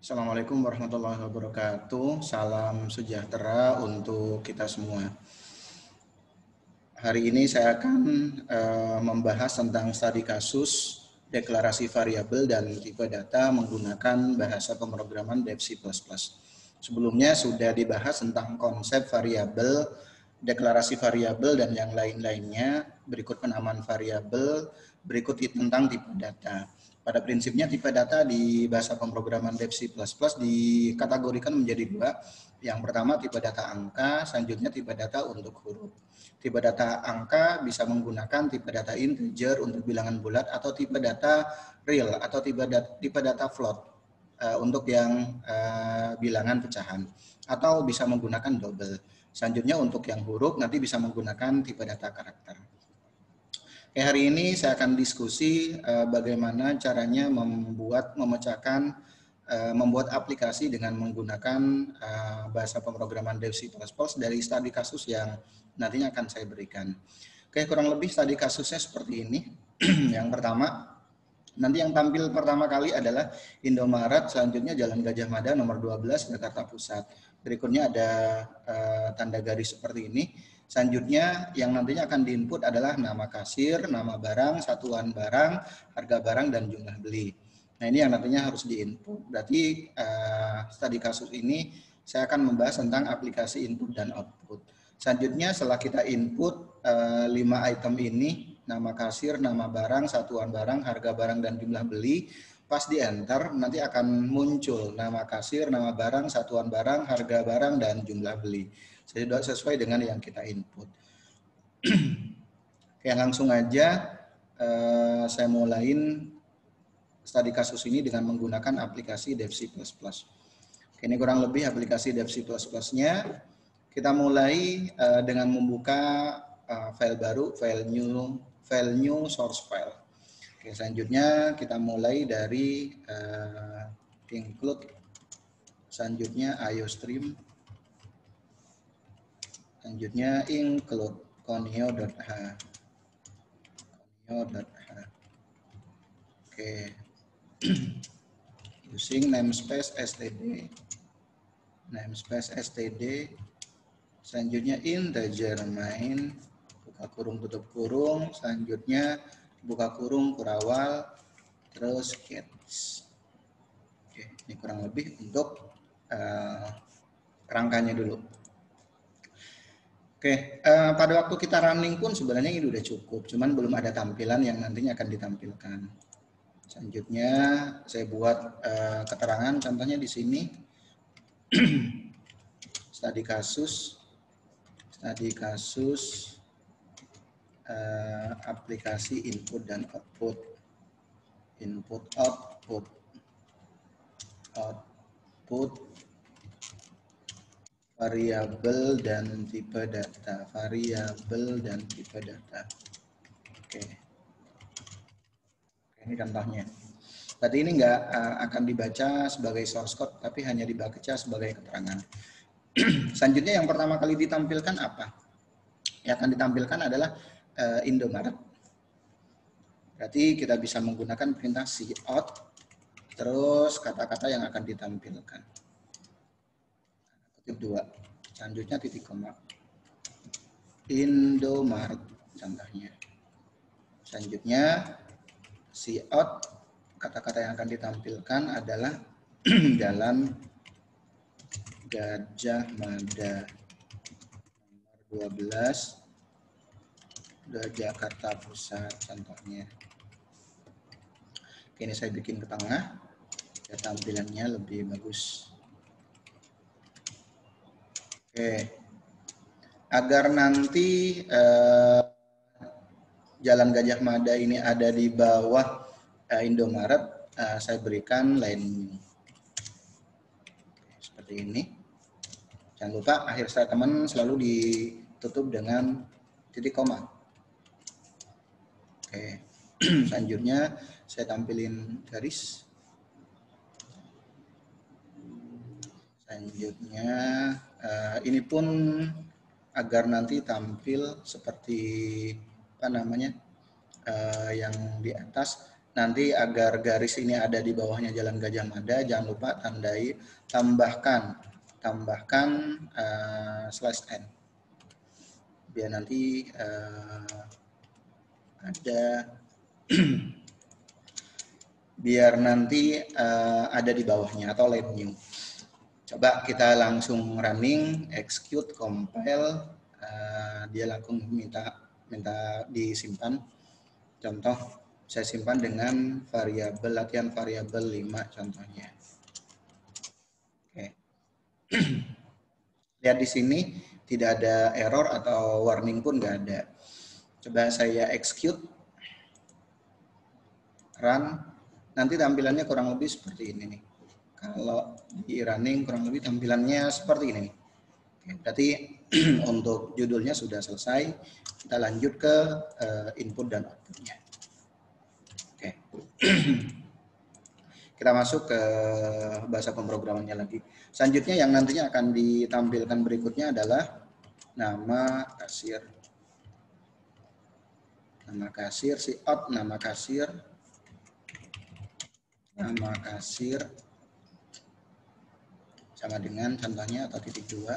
Assalamualaikum warahmatullahi wabarakatuh. Salam sejahtera untuk kita semua. Hari ini saya akan membahas tentang studi kasus, deklarasi variabel dan tipe data menggunakan bahasa pemrograman Dev C++. Sebelumnya sudah dibahas tentang konsep variabel, deklarasi variabel dan yang lain-lainnya. Berikut penamaan variabel, berikut tentang tipe data. Pada prinsipnya tipe data di bahasa pemrograman Dev C++ dikategorikan menjadi dua. Yang pertama tipe data angka, selanjutnya tipe data untuk huruf. Tipe data angka bisa menggunakan tipe data integer untuk bilangan bulat atau tipe data real atau tipe data float untuk yang bilangan pecahan, atau bisa menggunakan double. Selanjutnya untuk yang huruf nanti bisa menggunakan tipe data karakter. Hari ini saya akan diskusi bagaimana caranya membuat aplikasi dengan menggunakan bahasa pemrograman Dev C++ dari studi kasus yang nantinya akan saya berikan. Oke, kurang lebih studi kasusnya seperti ini. Yang pertama, nanti yang tampil pertama kali adalah Indomaret, selanjutnya Jalan Gajah Mada nomor 12 Jakarta Pusat. Berikutnya ada tanda garis seperti ini. Selanjutnya yang nantinya akan diinput adalah nama kasir, nama barang, satuan barang, harga barang, dan jumlah beli. Nah, ini yang nantinya harus diinput. Berarti studi kasus ini saya akan membahas tentang aplikasi input dan output. Selanjutnya setelah kita input 5 item ini, nama kasir, nama barang, satuan barang, harga barang, dan jumlah beli, pas di enter nanti akan muncul nama kasir, nama barang, satuan barang, harga barang, dan jumlah beli. Jadi sesuai dengan yang kita input. Oke, langsung aja saya mulain studi kasus ini dengan menggunakan aplikasi Dev C++. Oke, ini kurang lebih aplikasi Dev C++-nya. Kita mulai dengan membuka file baru, file new source file. Oke, selanjutnya kita mulai dari include, selanjutnya iostream, selanjutnya include conio.h. Oke, using namespace std, selanjutnya integer main, buka kurung tutup kurung, selanjutnya buka kurung kurawal, terus gets. Oke, ini kurang lebih untuk kerangkanya dulu. Oke, pada waktu kita running pun sebenarnya ini udah cukup, cuman belum ada tampilan yang nantinya akan ditampilkan. Selanjutnya saya buat keterangan, contohnya di sini studi kasus aplikasi input dan output, variabel dan tipe data, Oke. Ini contohnya. Tadi ini nggak akan dibaca sebagai source code, tapi hanya dibaca sebagai keterangan. Selanjutnya yang pertama kali ditampilkan apa? Yang akan ditampilkan adalah Indomaret. Berarti kita bisa menggunakan perintah cout, terus kata-kata yang akan ditampilkan. Kutip 2. Selanjutnya titik koma. Indomaret contohnya. Selanjutnya cout, kata-kata yang akan ditampilkan adalah Jalan Gajah Mada nomor 12 Jakarta Pusat contohnya. Oke, ini saya bikin ke tengah, ya, tampilannya lebih bagus. Oke, agar nanti Jalan Gajah Mada ini ada di bawah Indomaret, saya berikan line seperti ini. Jangan lupa akhir statement selalu ditutup dengan titik koma. Oke, selanjutnya saya tampilin garis. Selanjutnya ini pun agar nanti tampil seperti apa namanya yang di atas, nanti agar garis ini ada di bawahnya Jalan Gajah Mada, jangan lupa tambahkan slash n, biar nanti ada di bawahnya atau let new. Coba kita langsung running, execute, compile, dia langsung minta disimpan. Contoh, saya simpan dengan variabel latihan variabel 5 contohnya. Oke. Lihat di sini tidak ada error atau warning pun nggak ada. Coba saya execute, run, nanti tampilannya kurang lebih seperti ini nih. Kalau di running kurang lebih tampilannya seperti ini nih. Oke, berarti untuk judulnya sudah selesai. Kita lanjut ke input dan outputnya. Oke. Kita masuk ke bahasa pemrogramannya lagi. Selanjutnya yang nantinya akan ditampilkan berikutnya adalah nama kasir. Nama kasir, si out nama kasir. Nama kasir sama dengan contohnya atau titik 2.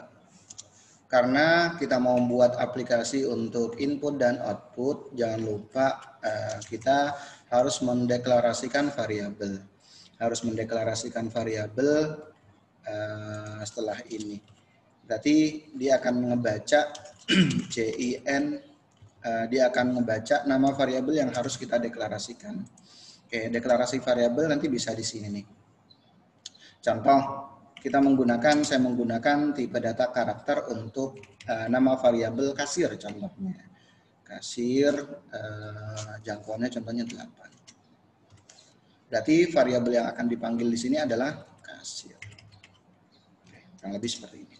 Karena kita mau membuat aplikasi untuk input dan output, jangan lupa kita harus mendeklarasikan variabel. Setelah ini. Berarti dia akan membaca CIN, dia akan membaca nama variabel yang harus kita deklarasikan. Oke, deklarasi variabel nanti bisa di sini nih. Contoh, saya menggunakan tipe data karakter untuk nama variabel kasir contohnya. Kasir, jangkauannya contohnya 8. Berarti variabel yang akan dipanggil di sini adalah kasir. Oke, kurang lebih seperti ini.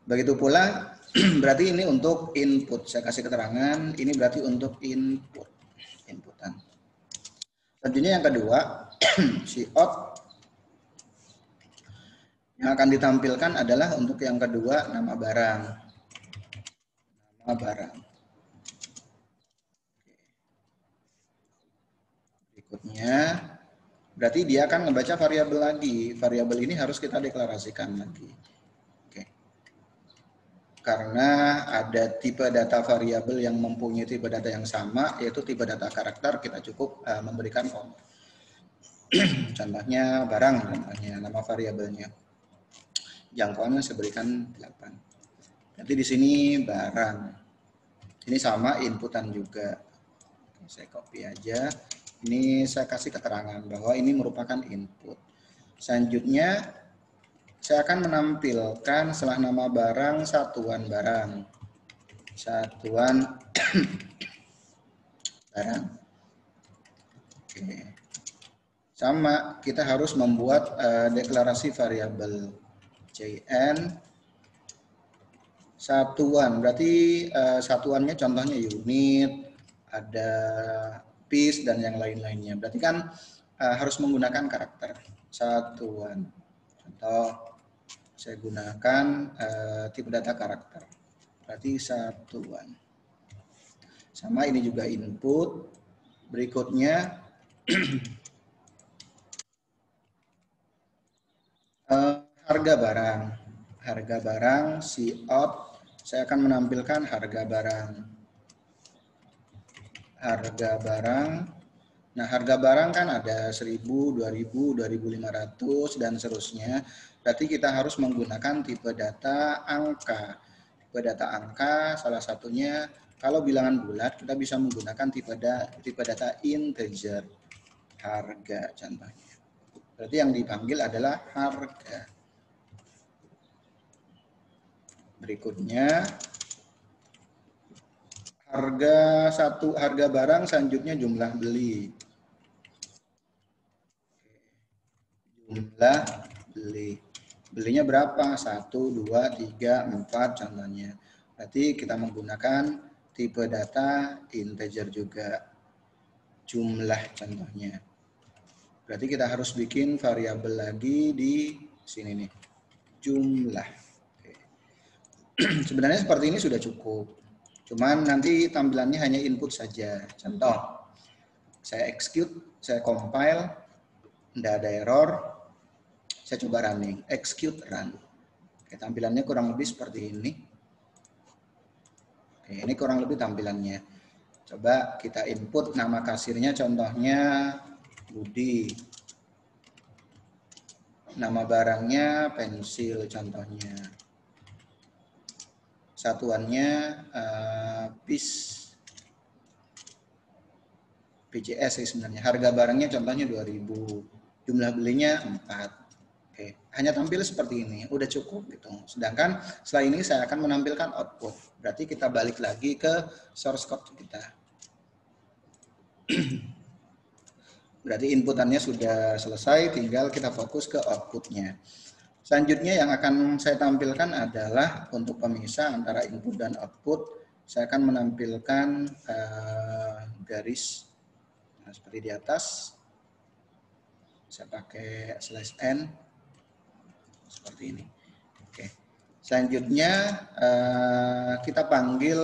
Begitu pula, berarti ini untuk input. Saya kasih keterangan, ini berarti untuk inputan. Selanjutnya yang kedua, si out yang akan ditampilkan adalah untuk yang kedua nama barang. Berikutnya, berarti dia akan membaca variabel lagi. Variabel ini harus kita deklarasikan lagi. Oke. Karena ada tipe data variabel yang mempunyai tipe data yang sama, yaitu tipe data karakter, kita cukup memberikan contohnya barang, contohnya nama variabelnya. Jangkauannya saya berikan 8. Nanti di sini barang. Ini sama inputan juga. Oke, saya copy aja. Ini saya kasih keterangan bahwa ini merupakan input. Selanjutnya saya akan menampilkan setelah nama barang satuan barang. Satuan barang. Oke. Sama, kita harus membuat deklarasi variabel CN satuan. Berarti satuannya contohnya unit, ada piece dan yang lain-lainnya. Berarti kan harus menggunakan karakter satuan. Contoh, saya gunakan tipe data karakter. Berarti satuan. Sama ini juga input. Berikutnya harga barang. Harga barang, si out, saya akan menampilkan harga barang. Harga barang. Nah, harga barang kan ada 1.000, 2.000, 2.500 dan seterusnya. Berarti kita harus menggunakan tipe data angka. Tipe data angka salah satunya kalau bilangan bulat kita bisa menggunakan tipe data integer. Harga contohnya. Berarti yang dipanggil adalah harga. Berikutnya harga barang, selanjutnya jumlah beli. Jumlah beli. Belinya berapa? 1, 2, 3, 4 contohnya. Berarti kita menggunakan tipe data integer juga. Jumlah contohnya. Berarti kita harus bikin variabel lagi di sini nih. Jumlah. Oke. Sebenarnya seperti ini sudah cukup. Cuman nanti tampilannya hanya input saja. Contoh, Saya execute, saya compile, tidak ada error. Saya coba running, execute, run. Oke, tampilannya kurang lebih seperti ini. Oke, ini kurang lebih tampilannya. Coba kita input nama kasirnya, contohnya Budi. Nama barangnya pensil, contohnya. Satuannya PCS sih sebenarnya. Harga barangnya contohnya 2000, jumlah belinya 4. Oke, hanya tampil seperti ini, udah cukup gitu. Sedangkan setelah ini saya akan menampilkan output. Berarti kita balik lagi ke source code kita. Berarti inputannya sudah selesai, tinggal kita fokus ke outputnya. Selanjutnya yang akan saya tampilkan adalah untuk pemisah antara input dan output. Saya akan menampilkan garis seperti di atas. Saya pakai /n seperti ini. Oke. Selanjutnya kita panggil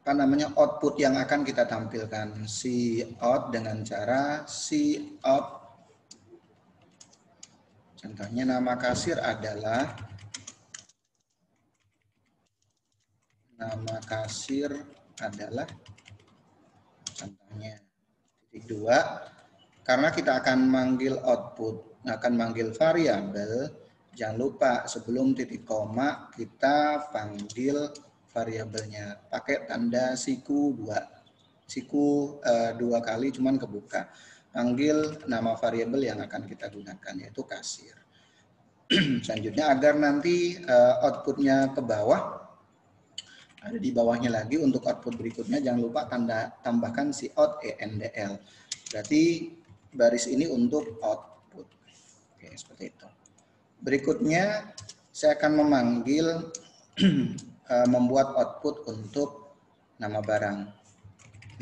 apa namanya output yang akan kita tampilkan, cout dengan cara cout. Contohnya nama kasir adalah contohnya titik 2. Karena kita akan manggil output, akan manggil variabel, jangan lupa sebelum titik koma kita panggil variabelnya pakai tanda siku 2. Siku 2 kali cuman kebuka. Panggil nama variabel yang akan kita gunakan, yaitu kasir. Selanjutnya agar nanti outputnya ke bawah, ada di bawahnya lagi untuk output berikutnya, jangan lupa tambahkan cout endl. Berarti baris ini untuk output. Oke, seperti itu. Berikutnya saya akan memanggil membuat output untuk nama barang.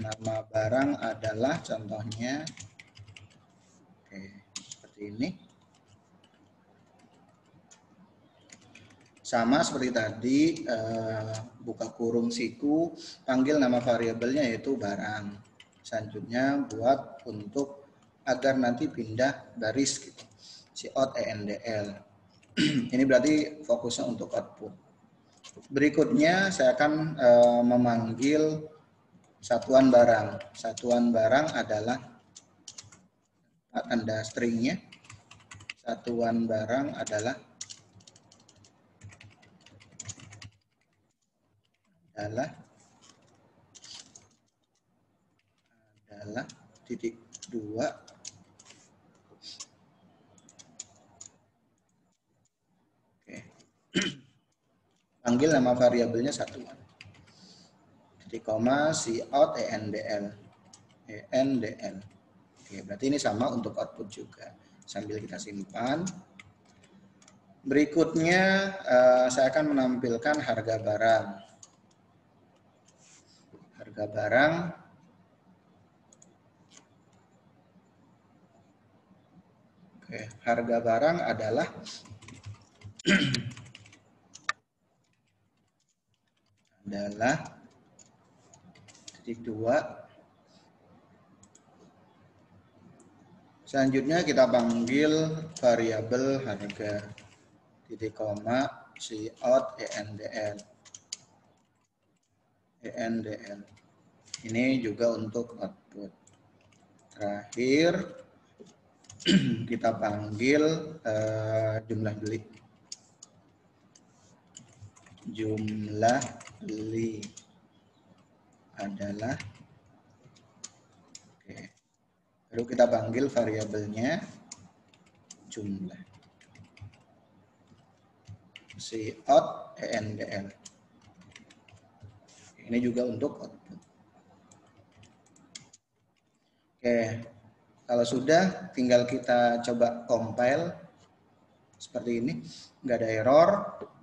Nama barang adalah contohnya seperti ini. Sama seperti tadi, buka kurung siku, panggil nama variabelnya yaitu barang. Selanjutnya buat untuk agar nanti pindah baris gitu. Cout endl. Ini berarti fokusnya untuk output. Berikutnya saya akan memanggil satuan barang. Satuan barang adalah tanda stringnya. Satuan barang adalah titik 2 panggil nama variabelnya satuan. Titik koma cout endl. Oke, berarti ini sama untuk output juga. Sambil kita simpan. Berikutnya saya akan menampilkan harga barang. Harga barang harga barang adalah titik 2. Selanjutnya kita panggil variabel harga, titik koma cout endl. Ini juga untuk output. Terakhir kita panggil jumlah beli. Jumlah beli adalah lalu kita panggil variabelnya jumlah. Cout endl. Ini juga untuk output. Oke, kalau sudah tinggal kita coba compile seperti ini, nggak ada error.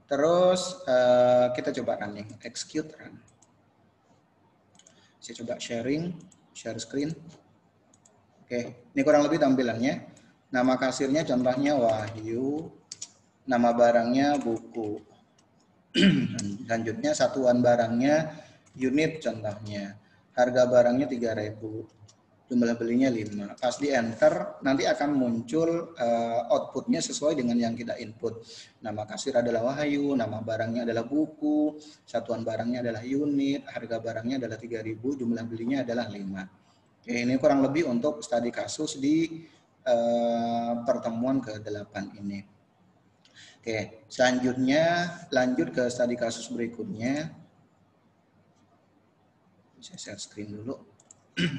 Terus kita coba running, execute run. Saya coba share screen. Oke, ini kurang lebih tampilannya. Nama kasirnya contohnya Wahyu, nama barangnya buku. Selanjutnya satuan barangnya unit contohnya. harga barangnya 3.000, jumlah belinya 5. Pas di enter nanti akan muncul outputnya sesuai dengan yang kita input. Nama kasir adalah Wahyu, nama barangnya adalah buku, satuan barangnya adalah unit, harga barangnya adalah 3.000, jumlah belinya adalah 5. Oke, ini kurang lebih untuk studi kasus di pertemuan ke-8 ini. Oke, selanjutnya lanjut ke studi kasus berikutnya. Saya share screen dulu.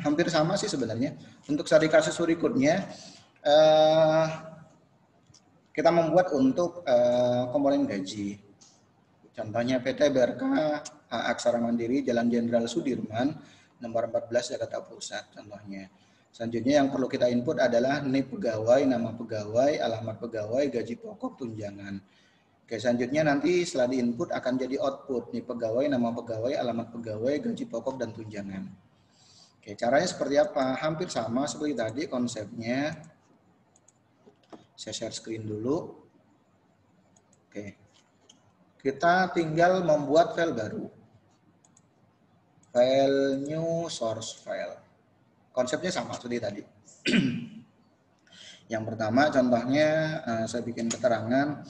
Hampir sama sih sebenarnya. Untuk studi kasus berikutnya, kita membuat untuk komponen gaji. Contohnya PT BRK Aksara Mandiri Jalan Jenderal Sudirman, nomor 14 Jakarta Pusat contohnya. Selanjutnya yang perlu kita input adalah NIP pegawai, nama pegawai, alamat pegawai, gaji pokok, tunjangan. Oke, selanjutnya nanti setelah diinput akan jadi output nih pegawai, nama pegawai, alamat pegawai, gaji pokok dan tunjangan. Oke, caranya seperti apa? Hampir sama seperti tadi konsepnya. Saya share screen dulu. Oke, kita tinggal membuat file baru. File new source file. Konsepnya sama seperti tadi. Yang pertama contohnya saya bikin keterangan.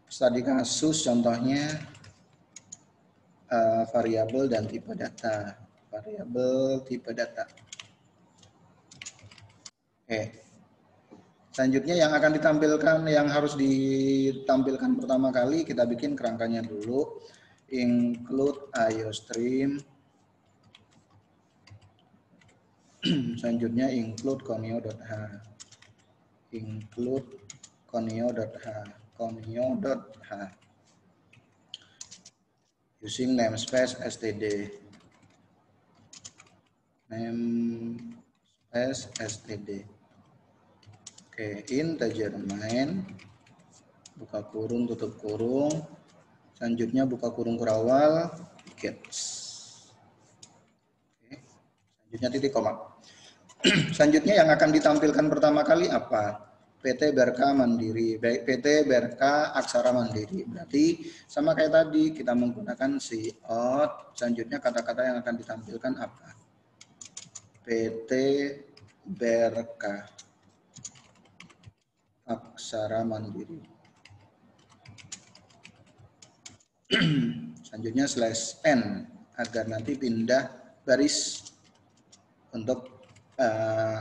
Studi kasus contohnya variabel dan tipe data. Variabel tipe data. Oke. Selanjutnya yang akan ditampilkan, yang harus ditampilkan pertama kali kita bikin kerangkanya dulu. Include IOStream. Selanjutnya include conio.h. Include conio.h. Conio.h. Using namespace std. Namespace std. Oke, integer main, buka kurung, tutup kurung. Selanjutnya buka kurung kurawal, gets. Oke. Selanjutnya titik koma. Selanjutnya yang akan ditampilkan pertama kali apa? PT BRK Mandiri, PT BRK Aksara Mandiri. Berarti sama kayak tadi kita menggunakan out. Selanjutnya kata-kata yang akan ditampilkan apa? PT BRK Aksara Mandiri. Selanjutnya /n agar nanti pindah baris untuk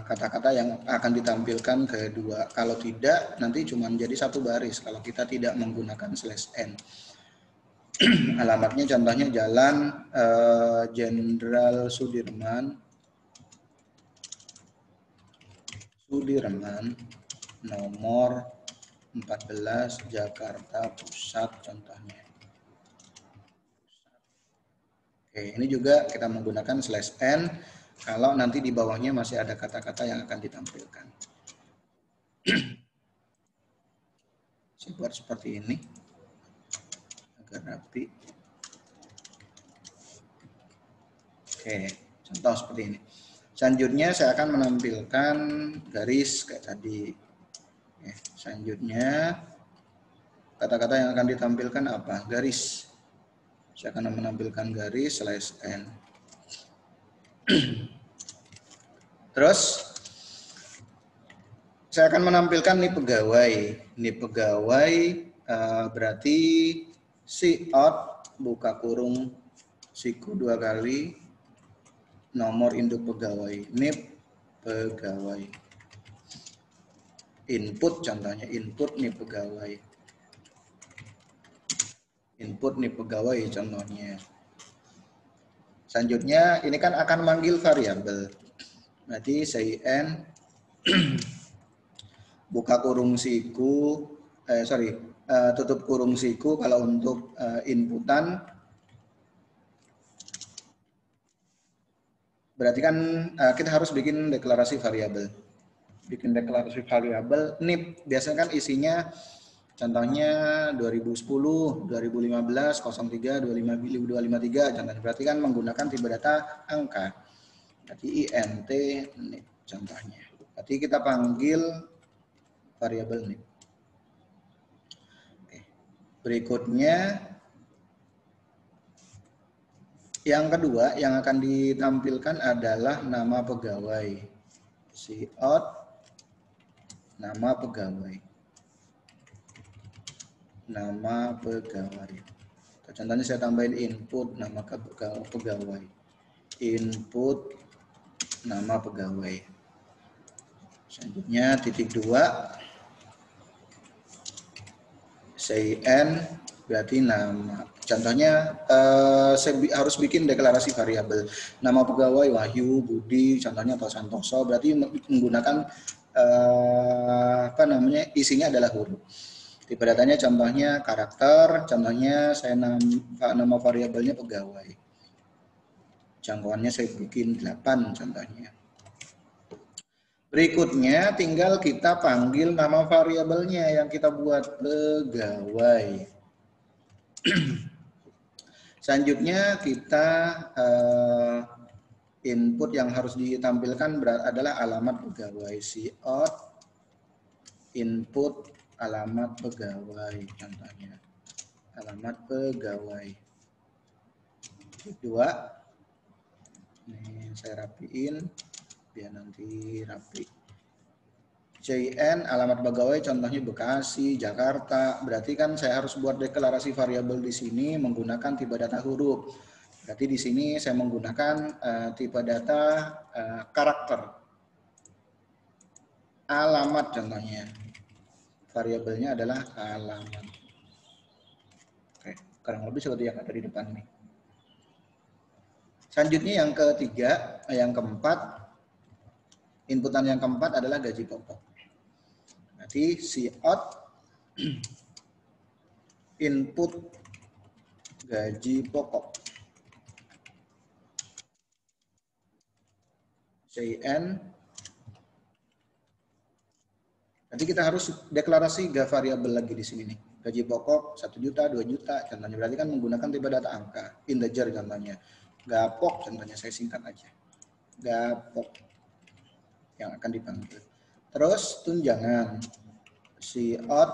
kata-kata yang akan ditampilkan kedua. Kalau tidak, nanti cuma jadi satu baris kalau kita tidak menggunakan /n. Alamatnya contohnya Jalan Jenderal Sudirman, nomor 14 Jakarta Pusat contohnya. Oke, ini juga kita menggunakan /n. Kalau nanti di bawahnya masih ada kata-kata yang akan ditampilkan. Saya buat seperti ini agar rapi. Oke, contoh seperti ini. Selanjutnya saya akan menampilkan garis kayak tadi. Oke, selanjutnya kata-kata yang akan ditampilkan apa? Garis. Saya akan menampilkan garis /n. Terus saya akan menampilkan nih pegawai. Nih pegawai berarti out buka kurung siku 2 kali nomor induk pegawai. Nih pegawai. Input contohnya input nih pegawai. Input nih pegawai contohnya. Selanjutnya ini kan akan manggil variabel. Berarti n buka kurung siku, tutup kurung siku kalau untuk inputan. Berarti kan kita harus bikin deklarasi variabel. Bikin deklarasi variabel NIP biasanya kan isinya contohnya 2010, 2015, 03, 253 contohnya. Berarti kan menggunakan tipe data angka. Berarti int NIP contohnya. Berarti kita panggil variabel NIP. Oke. Berikutnya Yang kedua yang akan ditampilkan adalah nama pegawai. Cout nama pegawai. Nama pegawai. Contohnya saya tambahin input nama pegawai. Input nama pegawai. Selanjutnya titik 2 CIN berarti nama. Contohnya saya harus bikin deklarasi variabel. Nama pegawai Wahyu, Budi, contohnya atau Santoso, berarti menggunakan isinya adalah huruf. Tipe datanya contohnya karakter, contohnya saya nama variabelnya pegawai. Jangkauannya saya bikin 8 contohnya. Berikutnya tinggal kita panggil nama variabelnya yang kita buat pegawai. Selanjutnya kita input yang harus ditampilkan adalah alamat pegawai. Cout input alamat pegawai, contohnya alamat pegawai. Titik 2 ini saya rapiin biar nanti rapi. CIN alamat pegawai contohnya Bekasi, Jakarta. Berarti kan saya harus buat deklarasi variabel di sini menggunakan tipe data huruf. Berarti di sini saya menggunakan tipe data karakter. Alamat contohnya. Variabelnya adalah alamat. Oke, kurang lebih seperti yang ada di depan nih. Selanjutnya yang ketiga, yang keempat, inputan yang keempat adalah gaji pokok. Berarti cout input gaji pokok. CIN. Nanti kita harus deklarasi variabel lagi di sini nih. Gaji pokok 1 juta, 2 juta contohnya. Berarti kan menggunakan tipe data angka, integer contohnya. Gapok contohnya saya singkat aja. Gapok yang akan dipanggil. Terus tunjangan. Cout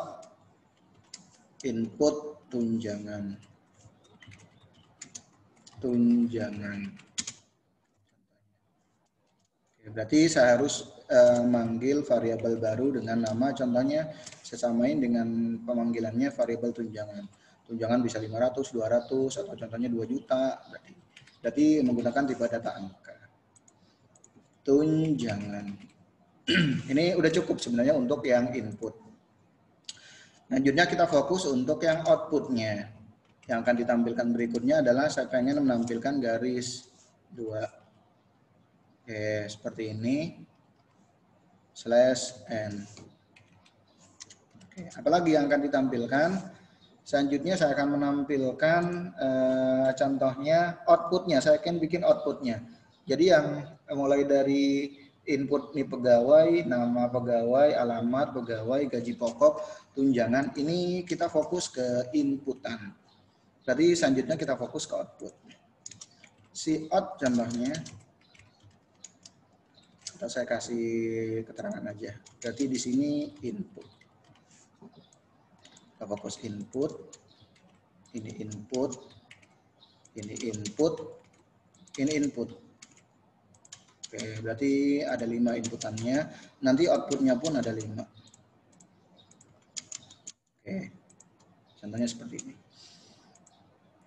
input tunjangan. Tunjangan. Oke, berarti saya harus manggil variabel baru dengan nama, contohnya saya samain dengan pemanggilannya variabel tunjangan. Tunjangan bisa 500, 200 atau contohnya 2 juta. Berarti menggunakan tipe data angka. Tunjangan. Ini udah cukup sebenarnya untuk yang input. Selanjutnya kita fokus untuk yang outputnya. Yang akan ditampilkan berikutnya adalah saya pengen menampilkan garis 2. Oke, seperti ini. /n. Oke, apalagi yang akan ditampilkan? Selanjutnya saya akan menampilkan contohnya outputnya. Saya akan bikin outputnya. Jadi yang mulai dari input nih pegawai, nama pegawai, alamat pegawai, gaji pokok, tunjangan. Ini kita fokus ke inputan. Berarti selanjutnya kita fokus ke output. Cout contohnya. Atau saya kasih keterangan aja. Berarti di sini input. Kita fokus input. Ini input. Ini input. Ini input. Oke, berarti ada 5 inputannya. Nanti outputnya pun ada 5. Oke, contohnya seperti ini.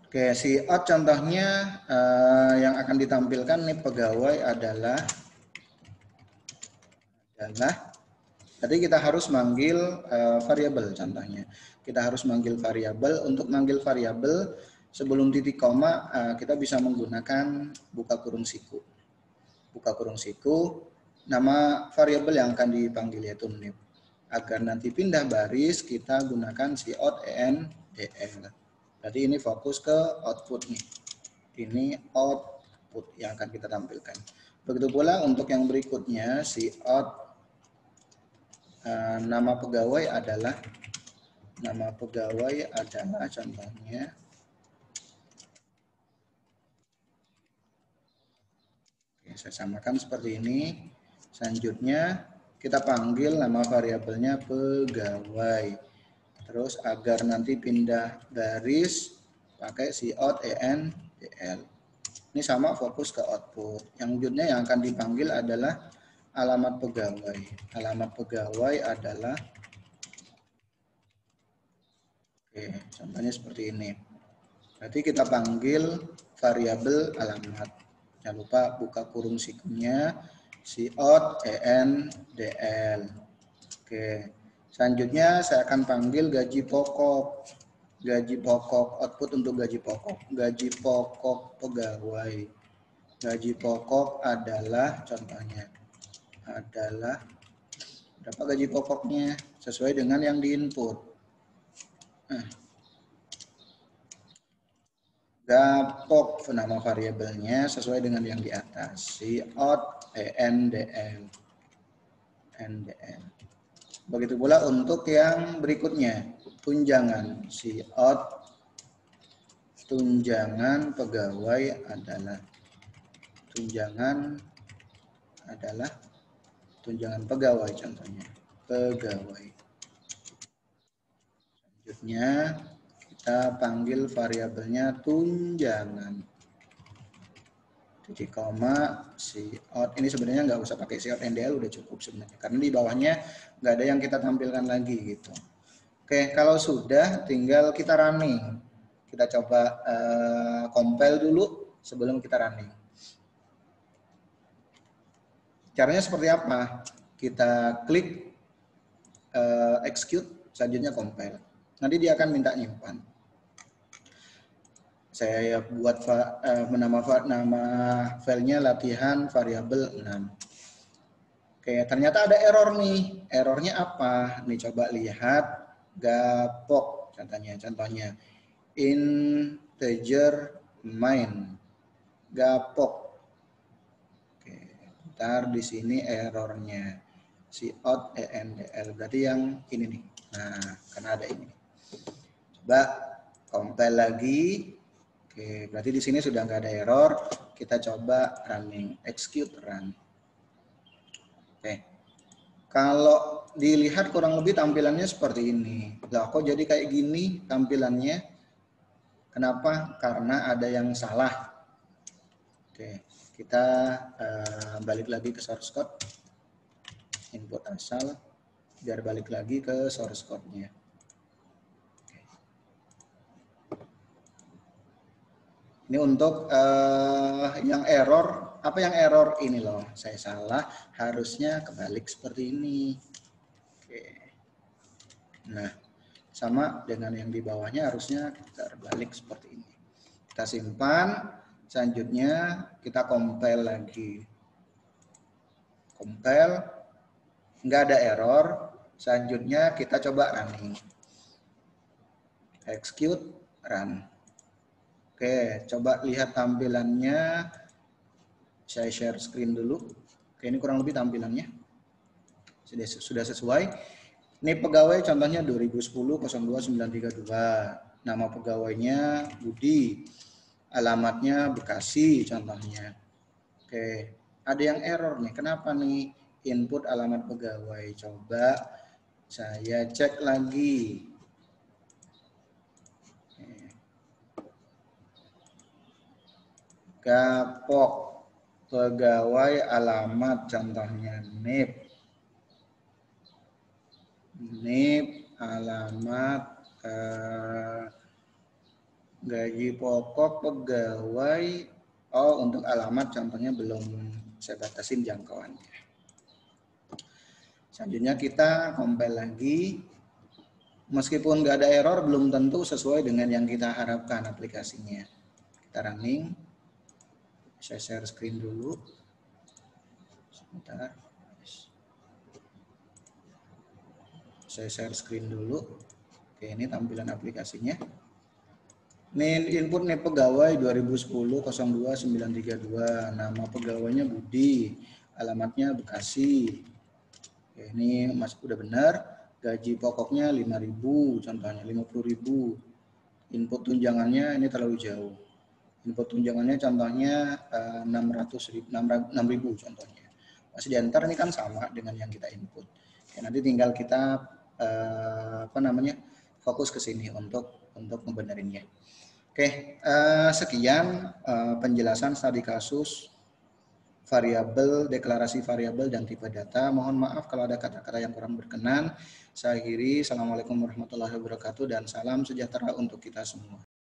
Oke, cout contohnya yang akan ditampilkan nih pegawai adalah berarti kita harus manggil variabel contohnya. Kita harus manggil variabel. Untuk manggil variabel sebelum titik koma kita bisa menggunakan buka kurung siku. Buka kurung siku, nama variabel yang akan dipanggil yaitu name. Agar nanti pindah baris kita gunakan cout endl. Berarti ini fokus ke output nih. Ini output yang akan kita tampilkan. Begitu pula untuk yang berikutnya cout nama pegawai adalah contohnya saya samakan seperti ini. Selanjutnya kita panggil nama variabelnya pegawai. Terus agar nanti pindah baris pakai cout endl. Ini sama fokus ke output. Yang selanjutnya yang akan dipanggil adalah alamat pegawai. Alamat pegawai adalah, oke, contohnya seperti ini. Berarti kita panggil variabel alamat. Jangan lupa buka kurung sikunnya, cout en dl. Oke. Selanjutnya saya akan panggil gaji pokok. Gaji pokok, output untuk gaji pokok. Gaji pokok pegawai. Gaji pokok adalah, contohnya adalah berapa gaji pokoknya sesuai dengan yang diinput. Nah, gapok nama variabelnya sesuai dengan yang di atas. Cout endl. Begitu pula untuk yang berikutnya, tunjangan. Cout tunjangan pegawai adalah tunjangan pegawai, contohnya pegawai. Selanjutnya kita panggil variabelnya tunjangan. Titik koma cout, ini sebenarnya nggak usah pakai cout ndl, udah cukup sebenarnya karena di bawahnya nggak ada yang kita tampilkan lagi gitu. Oke, kalau sudah tinggal kita running. Kita coba compile dulu sebelum kita running. Caranya seperti apa? Kita klik execute, selanjutnya compile. Nanti dia akan minta nyimpan. Saya buat nama filenya latihan variabel 6. Oke, ternyata ada error nih. Errornya apa? Nih coba lihat gapok contohnya. Integer main. Gapok. Oke, ntar di sini errornya. Cout endl. Berarti yang ini nih. Nah, karena ada ini. Coba compile lagi. Oke, berarti di sini sudah nggak ada error. Kita coba running, execute run. Oke, kalau dilihat kurang lebih tampilannya seperti ini. Lah, kok jadi kayak gini tampilannya? Kenapa? Karena ada yang salah. Oke, kita balik lagi ke source code, input asal, biar balik lagi ke source code-nya. Ini untuk yang error, apa yang error ini loh, saya salah, harusnya kebalik seperti ini. Oke. Nah, sama dengan yang di bawahnya harusnya terbalik seperti ini. Kita simpan, selanjutnya kita compile lagi. Compile, nggak ada error, selanjutnya kita coba running. Execute, run. Oke, coba lihat tampilannya. Saya share screen dulu. Oke, ini kurang lebih tampilannya. Sudah sesuai. Ini pegawai contohnya 2010-02932. Nama pegawainya Budi. Alamatnya Bekasi contohnya. Oke, ada yang error nih. Kenapa nih? Input alamat pegawai. Coba saya cek lagi. Gapok pegawai alamat contohnya NIP alamat gaji pokok pegawai. Oh, untuk alamat contohnya belum saya batasin jangkauannya. Selanjutnya kita compile lagi. Meskipun nggak ada error, belum tentu sesuai dengan yang kita harapkan aplikasinya. Kita running. Saya share screen dulu. Sebentar. Saya share screen dulu. Oke, ini tampilan aplikasinya. Ini input nih pegawai 2010-02932. Nama pegawainya Budi. Alamatnya Bekasi. Oke, ini masuk udah benar. Gaji pokoknya 5.000, contohnya 50.000. Input tunjangannya ini terlalu jauh. Input tunjangannya contohnya 6.000 contohnya. Masih diantar ini kan sama dengan yang kita input. Ya, nanti tinggal kita fokus ke sini untuk membenerinnya. Oke, sekian penjelasan studi kasus, variabel, deklarasi variabel, dan tipe data. Mohon maaf kalau ada kata-kata yang kurang berkenan. Saya akhiri. Assalamualaikum warahmatullahi wabarakatuh dan salam sejahtera untuk kita semua.